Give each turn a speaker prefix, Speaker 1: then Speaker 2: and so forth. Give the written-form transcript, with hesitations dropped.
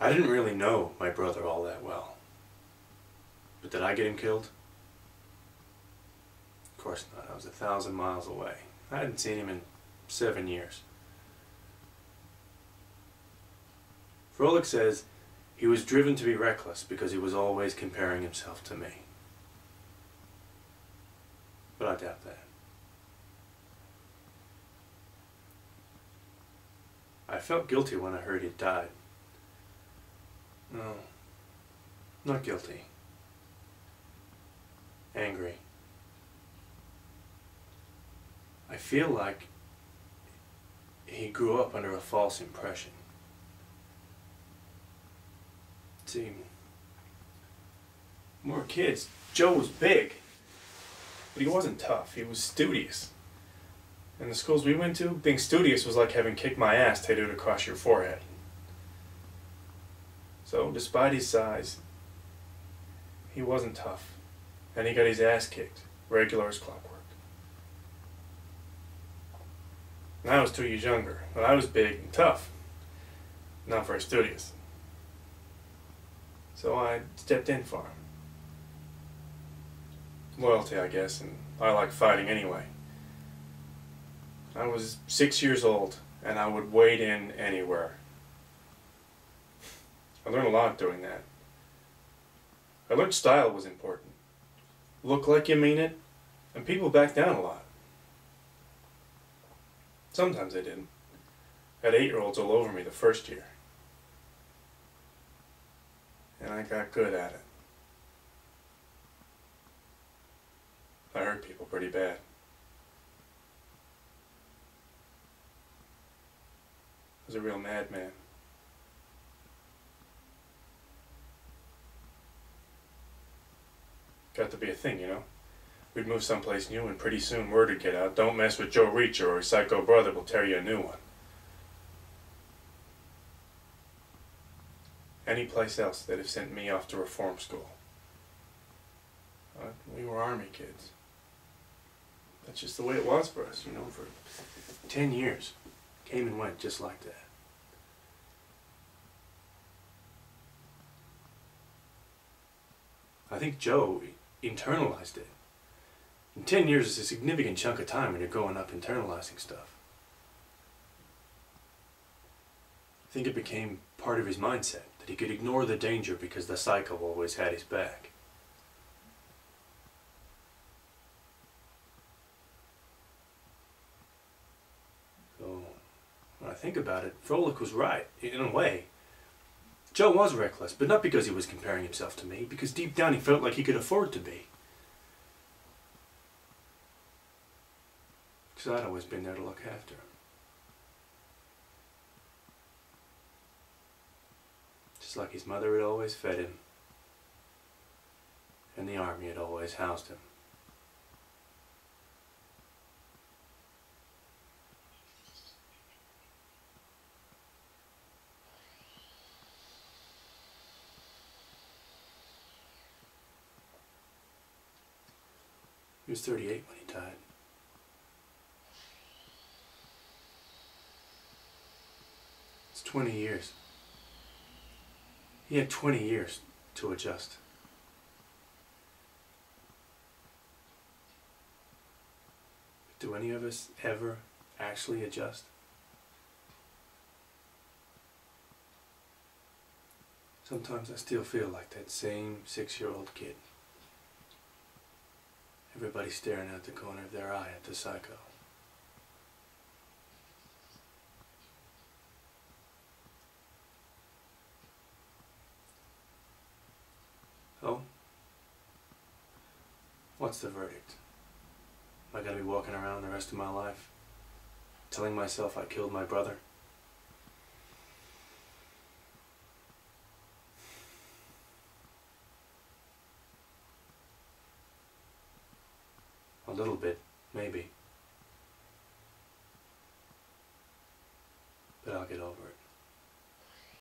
Speaker 1: I didn't really know my brother all that well. But did I get him killed? Of course not. I was 1,000 miles away. I hadn't seen him in 7 years. Froelich says he was driven to be reckless because he was always comparing himself to me. But I doubt that. I felt guilty when I heard he'd died. No, not guilty. Angry. I feel like he grew up under a false impression. See, when we were kids, Joe was big, but he wasn't tough. He was studious. In the schools we went to, being studious was like having kicked my ass tattooed across your forehead. So, despite his size, he wasn't tough, and he got his ass kicked, regular as clockwork. And I was 2 years younger, but I was big and tough, not very studious. So I stepped in for him. Loyalty, I guess, and I like fighting anyway. I was 6 years old, and I would wade in anywhere. I learned a lot doing that. I learned style was important. Look like you mean it, and people back down a lot. Sometimes they didn't. I had 8-year-olds all over me the first year. And I got good at it. I hurt people pretty bad. I was a real madman. Got to be a thing, you know? We'd move someplace new and pretty soon word would get out, don't mess with Joe Reacher or his psycho brother will tear you a new one. Any place else they'd have sent me off to reform school. We were army kids. That's just the way it was for us, you know, for 10 years. Came and went just like that. I think Joe internalized it. And 10 years is a significant chunk of time when you're growing up internalizing stuff. I think it became part of his mindset, that he could ignore the danger because the psycho always had his back. So, when I think about it, Froelich was right, in a way. Joe was reckless, but not because he was comparing himself to me, because deep down he felt like he could afford to be. Because I'd always been there to look after him. Just like his mother had always fed him, and the army had always housed him. He was 38 when he died. It's 20 years. He had 20 years to adjust. Do any of us ever actually adjust? Sometimes I still feel like that same 6-year-old kid. Everybody staring out the corner of their eye at the psycho. So, what's the verdict? Am I going to be walking around the rest of my life telling myself I killed my brother? A little bit, maybe. But I'll get over it.